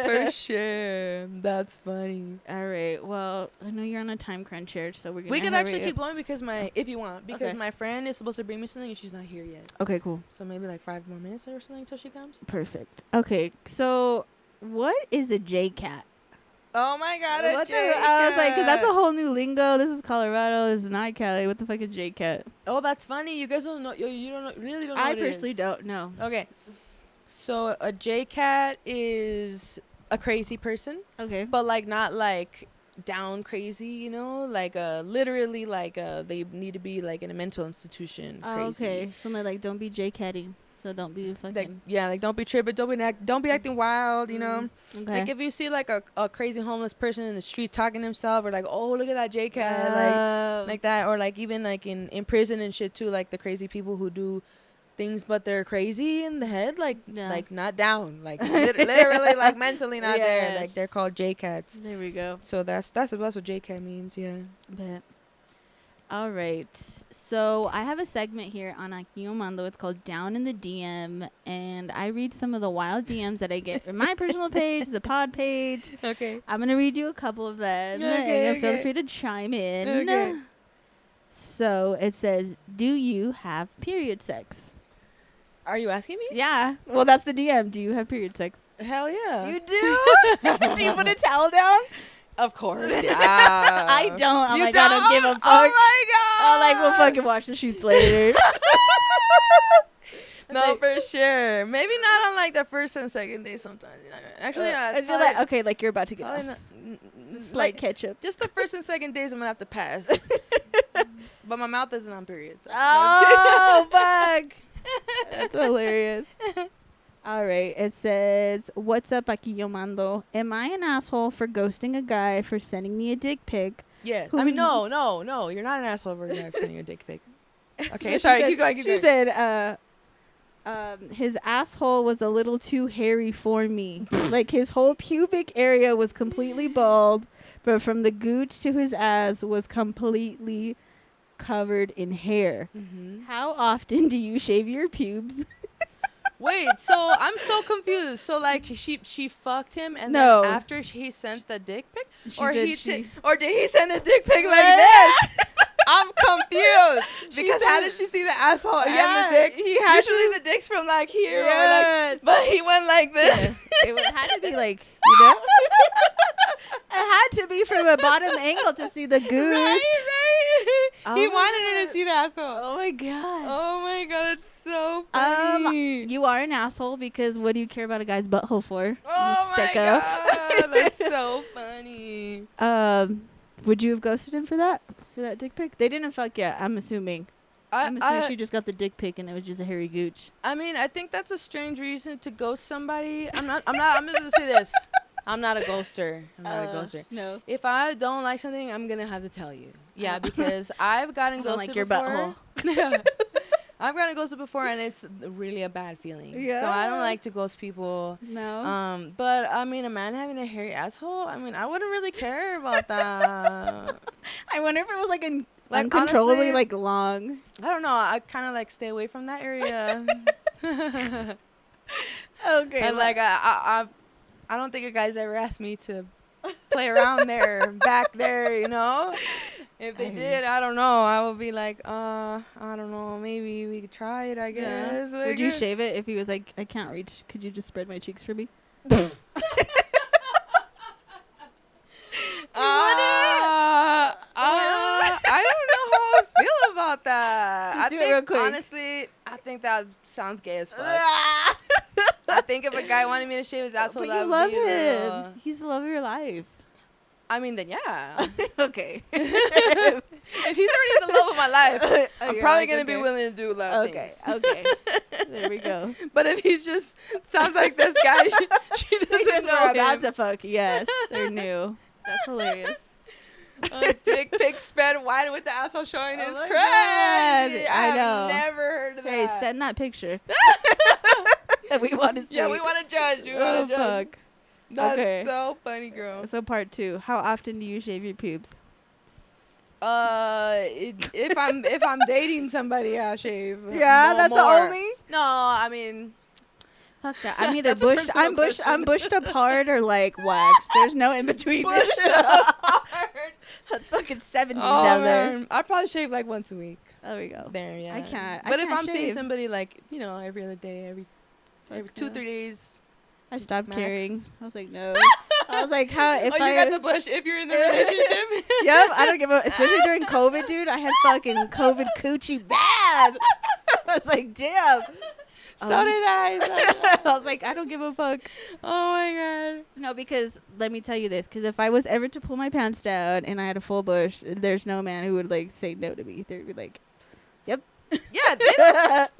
For sure. That's funny. All right. Well, I know you're on a time crunch here, so we can actually keep going because if you want, because my friend is supposed to bring me something and she's not here yet. Okay, cool. So maybe like 5 more minutes or something until she comes. Perfect. Okay, so what is a J-Cat? Oh my god, a J-Cat. I was like, because that's a whole new lingo. This is Colorado. This is not Cali. What the fuck is J-Cat? Oh, that's funny. You guys don't know. You really don't know. I personally don't know. Okay. So a J-Cat is a crazy person. Okay. But like not like down crazy, like literally like they need to be like in a mental institution crazy. Okay. So like don't be J-Catting. So don't be fucking like don't be tripping, don't be acting wild, Okay. Like if you see like a crazy homeless person in the street talking to himself, or like, oh, look at that J-Cat, like that, or like even like in prison and shit too, like the crazy people who do things but they're crazy in the head, like not down, like literally like mentally not there, like they're called J-Cats. There we go. So that's what J-Cat means. Yeah. Bet. All right. So I have a segment here on Aque Mando. It's called Down in the DM, and I read some of the wild DMs that I get from my personal page, the pod page. Okay. I'm going to read you a couple of them. Okay. Feel free to chime in. Okay. So it says, do you have period sex? Are you asking me? Yeah. Well, that's the DM. Do you have period sex? Hell yeah. You do? Do you put a towel down? Of course, yeah. I don't. I'm like, I don't give a fuck. Oh my god. I'm like, we'll fucking watch the shoots later. No, for sure. Maybe not on like the first and second day sometimes. Actually, I feel like, okay, like you're about to get off. Slight ketchup. Just the first and second days I'm going to have to pass. But my mouth isn't on period. So. Oh, fuck. That's hilarious. All right. It says, what's up, Aque Mando? Am I an asshole for ghosting a guy for sending me a dick pic? Yeah. I mean, no. You're not an asshole for sending you a dick pic. Okay, sorry. Keep going. She said, his asshole was a little too hairy for me. Like, his whole pubic area was completely bald, but from the gooch to his ass was completely covered in hair. Mm-hmm. How often do you shave your pubes? Wait, so I'm so confused. So like she fucked him, and then after he sent the dick pic, or did he send a dick pic like this? I'm confused because how did she see the asshole and the dick? Usually the dick's from like here, or like, but he went like this. Yeah. It had to be like, it had to be from a bottom angle to see the gooch. Right. He wanted her to see the asshole. Oh my god. Oh my god, that's so funny. You are an asshole because what do you care about a guy's butthole for? Oh my god, that's so funny. Would you have ghosted him for that? For that dick pic? They didn't fuck yet, I'm assuming. I'm assuming she just got the dick pic and it was just a hairy gooch. I mean, I think that's a strange reason to ghost somebody. I'm just gonna say this. I'm not a ghoster. No. If I don't like something, I'm gonna have to tell you. Yeah, because I've gotten ghosted like your before. butthole. I've gotten ghosted before, and it's really a bad feeling. Yeah. So I don't like to ghost people. No. But I mean, a man having a hairy asshole. I mean, I wouldn't really care about that. I wonder if it was like Like, uncontrollably honestly, like long. I don't know. I kind of like stay away from that area. Okay. And like I don't think a guy's ever asked me to play around there, back there, you know? If they did, I don't know. I would be like, I don't know. Maybe we could try it, I guess. Yeah. Like, Would you shave it if he was like, I can't reach? Could you just spread my cheeks for me? I don't know how I feel about that. Let's do it real quick. Honestly, I think that sounds gay as fuck. I think if a guy wanted me to shave his asshole, But that you would love be him. He's the love of your life. I mean, then yeah. Okay. If he's already the love of my life, I'm you're probably like, gonna be okay. willing to do a lot of things. Okay. There we go. But if he's just sounds like this guy, she doesn't know We're him. about to fuck. Yes, they're new. That's hilarious. Dick pic spread wide with the asshole showing his my crazy. God. I know. I've never heard of that. Hey, send that picture. That we want to see. Yeah, we want to judge. We Oh, want to judge. fuck. That's Okay. so funny, girl. So part 2. How often do you shave your pubes? If I'm dating somebody, I'll shave. Yeah, No that's more. the only. No, I mean, Fuck that. I'm either That's a bushed. personal I'm bushed question. apart or like waxed. There's no in between. push apart. That's fucking 70s Oh down there. man, I'd probably shave like once a week. There we go. There, yeah. I can't. But if can't I'm seeing shave. somebody like every other day, every Okay. 2-3 days. I stopped max. caring. I was like, no. I was like, how? If You got the bush if you're in the relationship. Yep, I don't give a. Especially during COVID, dude. I had fucking COVID coochie bad. I was like, damn. So did I. I was like, I don't give a fuck. Oh my god. No, because let me tell you this. Because if I was ever to pull my pants down and I had a full bush, there's no man who would like say no to me. They'd be like, yep. Yeah,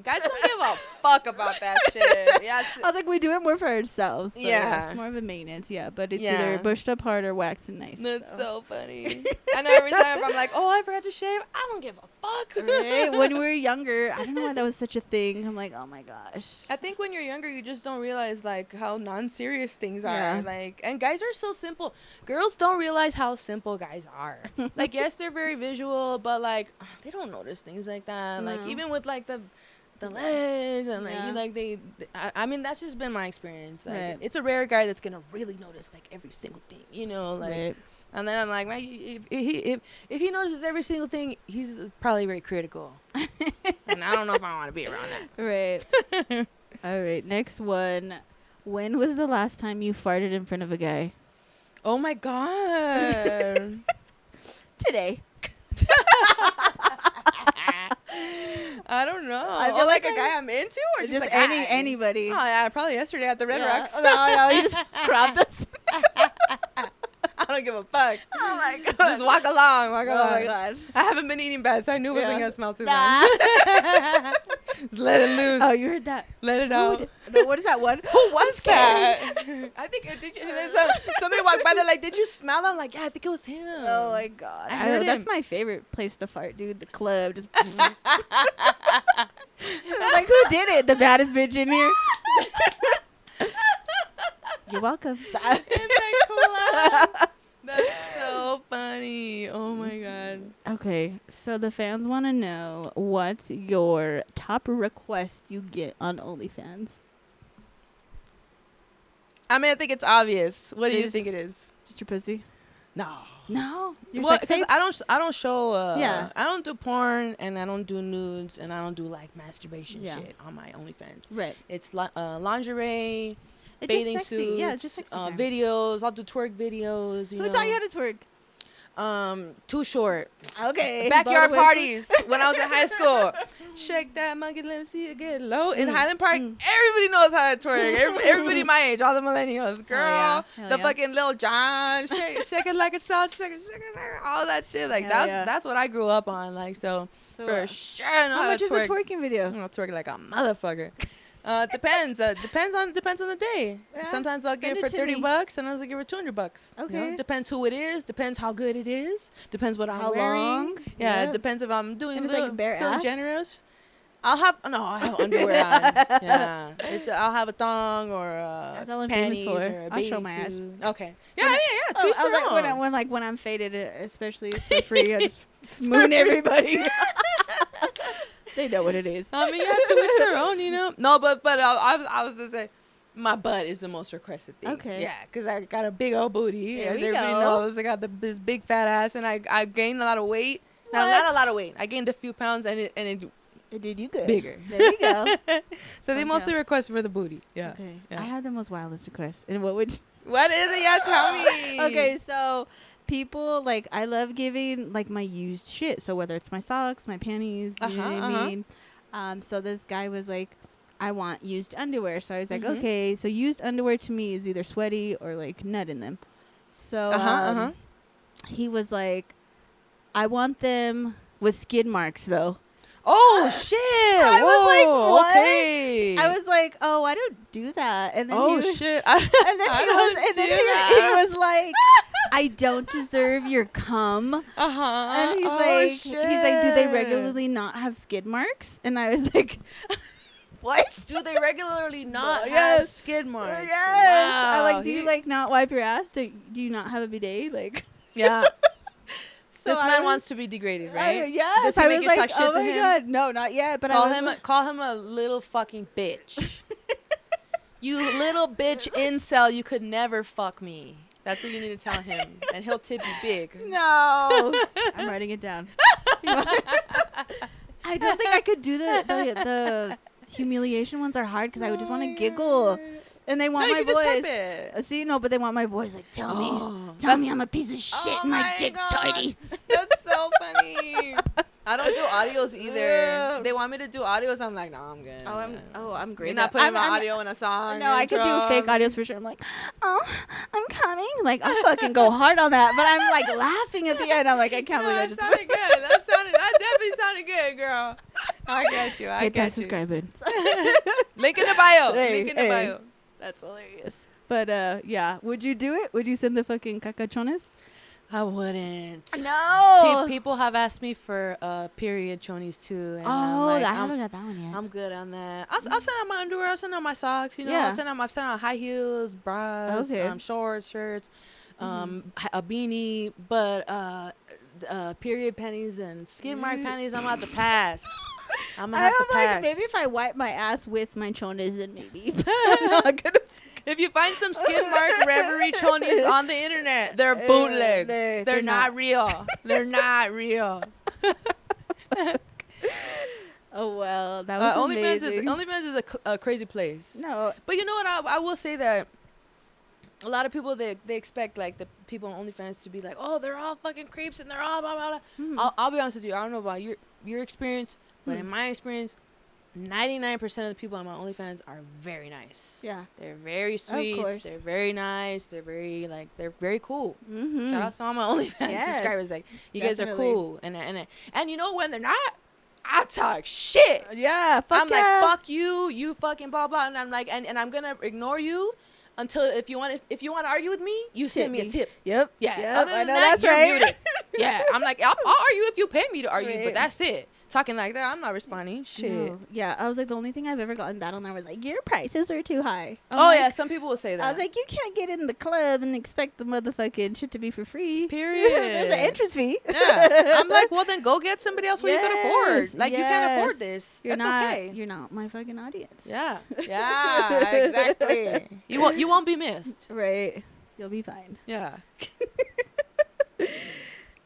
guys don't give a fuck about that shit. Yeah. I was like, we do it more for ourselves. But Yeah. it's more of a maintenance. Yeah, but it's Yeah. either bushed up hard or waxed and nice. That's so funny. I know every time if I'm like, oh, I forgot to shave, I don't give a fuck. Right? When we were younger, I don't know why that was such a thing. I'm like, oh my gosh. I think when you're younger, you just don't realize like how non-serious things are. Yeah. Like, and guys are so simple. Girls don't realize how simple guys are. Like, yes, they're very visual, but like they don't notice things like that. No. Like even with like the legs and like Yeah. you like I mean that's just been my experience. Like, Right. it's a rare guy that's gonna really notice like every single thing. Like. Right. And then I'm like, man, if he notices every single thing, he's probably very critical. And I don't know if I want to be around that. Right. All right. Next one. When was the last time you farted in front of a guy? Oh my god. Today. I don't know. I feel like like a guy I'm into, or just like anybody. Oh yeah, probably yesterday at the Red Yeah. Rocks. No, you just cropped us. I don't give a fuck. Oh my god. Just walk along. Oh my god. I haven't been eating bad, so I knew it wasn't Yeah. gonna smell too Nah. bad. Just let it loose. Oh, you heard that? Let it Who out. did- no, what is that one? Who was that? I think did you? And then somebody walked by. They're like, "Did you smell that?" I'm like, "Yeah, I think it was him." Oh my god. I heard That's him. my favorite place to fart, dude. The club. Just like, who did it? The baddest bitch in here. You're welcome. In that club. That's so funny. Oh my god. Okay, so the fans want to know what's your top request you get on OnlyFans. I mean, I think it's obvious. What do you Is- think it is? Just your pussy? No. No. Your Well, sex because tapes? I don't show. Yeah. I don't do porn, and I don't do nudes, and I don't do like masturbation Yeah. shit on my OnlyFans. Right. It's lingerie, It's bathing just sexy. suits, Yeah, it's just sexy time. videos. I'll do twerk videos. Who taught you how to twerk? Too short. Okay. Backyard parties when I was in high school. Shake that monkey, let me see it get low. In Highland Park, everybody knows how to twerk. Everybody my age, all the millennials. Girl, the fucking Lil Jon, shake it like a salt, shake it, all that shit. Like, that's what I grew up on. Like, so for sure I know how to twerk. How much is a twerking video? I'm gonna twerk like a motherfucker. Depends on the day. Yeah. Sometimes I'll give it for $30. Sometimes I'll give it $200. Okay. You know? Depends who it is. Depends how good it is. Depends what I'm wearing. Long? Yeah. It depends if I'm doing a little, like bare feeling generous. I'll have underwear on. Yeah. I'll have a thong or panties or a I'll show my ass. Okay. Yeah. Teach their own. When I'm faded, especially for free, I just moon everybody. They know what it is. I mean, you have to each their own, you know. No, but I was gonna say, my butt is the most requested thing. Okay. Yeah, because I got a big old booty, as everybody knows. I got this big fat ass, and I gained a lot of weight. Not a lot of weight. I gained a few pounds, and it did you good. Bigger. There you go. So they mostly request for the booty. Yeah. Okay. Yeah. I had the most wildest request, and what is it? Yeah, tell me. Okay, so. People, like, I love giving, like, my used shit. So whether it's my socks, my panties, you know what I mean? So this guy was like, I want used underwear. So I was like, okay. So used underwear to me is either sweaty or, like, nut in them. So he was like, I want them with skid marks, though. Oh, shit. I was like, what? Okay. I was like, oh, I don't do that. And then shit. And then he was like, I don't deserve your cum. And he's like, do they regularly not have skid marks? And I was like, what? Do they regularly not have skid marks? Yes. Wow. I'm like, do you like not wipe your ass? Do you not have a bidet? Like, yeah. So this man wants to be degraded, right? Yes. Does he make you talk shit to him? God, no, not yet. But call him a little fucking bitch. You little bitch incel. You could never fuck me. That's what you need to tell him, and he'll tip you big. No, I'm writing it down. I don't think I could do the humiliation ones are hard because I would just want to giggle. And they want my voice. Just type it. See, no, but they want my voice. Like, tell me I'm a piece of shit and my dick's tiny. That's so funny. I don't do audios either. They want me to do audios. I'm like, no, I'm good. I'm great. You're not putting my audio in a song. No, I could do fake audios for sure. I'm like, I'm coming. Like, I fucking go hard on that. But I'm like laughing at the end. I'm like, I can't believe I just. That sounded good. That definitely sounded good, girl. I got you. Hit that subscribe button. Link in the bio. Link in the bio. That's hilarious. But yeah, would you do it? Would you send the fucking cacachones? I wouldn't. No. People have asked me for period chonies too. And I haven't got that one yet. I'm good on that. I'll send out my underwear. I'll send out my socks. You know, I've sent out high heels, bras, shorts, shirts, a beanie. But period panties and skid mark panties, I'm about to pass. I'm gonna have to pass. Maybe if I wipe my ass with my chones, then maybe. I'm not gonna. If you find some skid mark Reverie chonies on the internet, they're bootlegs. They're not real. They're not real. Oh well, that was amazing. OnlyFans is a crazy place. No, but you know what? I will say that a lot of people they expect like the people on OnlyFans to be like, oh, they're all fucking creeps and they're all blah blah blah. Mm-hmm. I'll be honest with you. I don't know about your experience, but in my experience, 99% of the people on my OnlyFans are very nice. Yeah. They're very sweet. Of course. They're very nice. They're very cool. Mm-hmm. Shout out to all my OnlyFans subscribers. Like, you guys are cool. And you know when they're not, I talk shit. Yeah. I'm like, fuck you. You fucking blah blah. And I'm like, and I'm gonna ignore you until if you want to argue with me, you send me a tip. Yep. Yeah. Yep. Other than that, you're muted. Yeah. I'm like, I'll argue if you pay me to argue, but that's it. Talking like that, I'm not responding. Shit. No. Yeah, I was like, the only thing I've ever gotten bad on there was like, your prices are too high. Yeah, some people will say that. I was like, you can't get in the club and expect the motherfucking shit to be for free. Period. There's an entrance fee. Yeah. I'm like, well, then go get somebody else where you can afford. Like, you can't afford this. That's okay. You're not my fucking audience. Yeah. Yeah, exactly. You won't be missed. Right. You'll be fine. Yeah.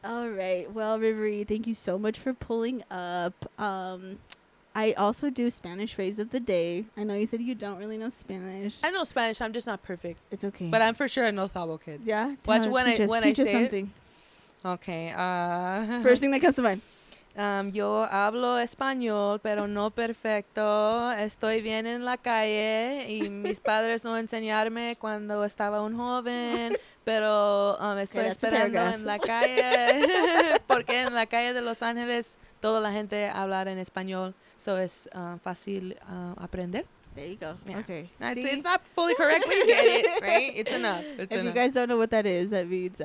All right. Well, Reverie, thank you so much for pulling up. I also do Spanish phrase of the day. I know you said you don't really know Spanish. I know Spanish. I'm just not perfect. It's okay. But I'm for sure a no sabo kid. Yeah. Watch when I say something. Okay. First thing that comes to mind. Yo hablo español, pero no perfecto. Estoy bien en la calle y mis padres no enseñarme cuando estaba un joven, pero estoy esperando en la calle porque en la calle de Los Ángeles toda la gente habla en español, so es fácil aprender. There you go. Yeah. Okay. It's not fully correct, but you get it, right? It's enough. If you guys don't know what that is, that means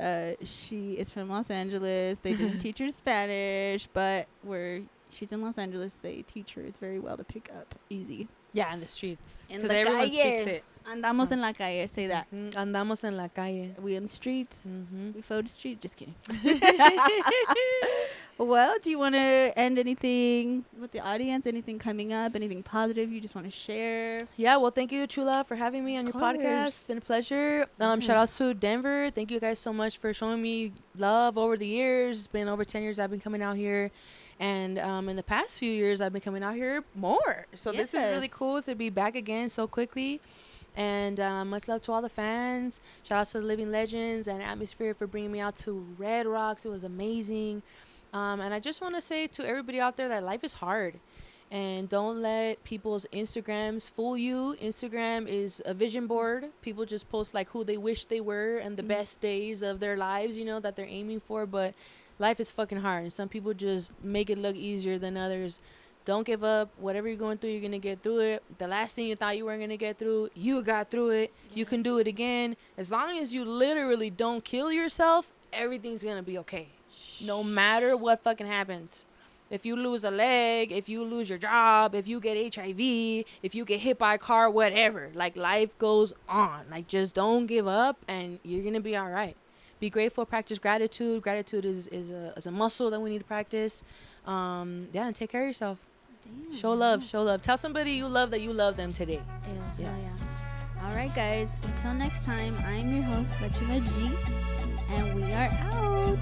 she is from Los Angeles. They didn't teach her Spanish, but she's in Los Angeles, they teach her. It's very well to pick up. Easy. Yeah, in the streets. Because everyone speaks it. Andamos en la calle. Say that. Andamos en la calle. We in the streets. Mm-hmm. We flew the street. Just kidding. Well, do you want to end anything with the audience? Anything coming up? Anything positive you just want to share? Yeah, well, thank you, Chula, for having me on your podcast. It's been a pleasure. Shout out to Denver. Thank you guys so much for showing me love over the years. It's been over 10 years I've been coming out here. And in the past few years, I've been coming out here more. So this is really cool to be back again so quickly. And much love to all the fans. Shout out to the Living Legends and Atmosphere for bringing me out to Red Rocks. It was amazing. And I just want to say to everybody out there that life is hard. And don't let people's Instagrams fool you. Instagram is a vision board. People just post like who they wish they were and the best days of their lives, you know, that they're aiming for. But life is fucking hard. And some people just make it look easier than others. Don't give up. Whatever you're going through, you're going to get through it. The last thing you thought you weren't going to get through, you got through it. Yes. You can do it again. As long as you literally don't kill yourself, everything's going to be okay. No matter what fucking happens. If you lose a leg, if you lose your job, if you get HIV, if you get hit by a car, whatever. Like, life goes on. Like, just don't give up and you're going to be all right. Be grateful, practice gratitude. Gratitude is a muscle that we need to practice. And take care of yourself. Damn. Show love. Tell somebody you love that you love them today. Yeah. All right, guys. Until next time, I'm your host, Latina G, and we are out.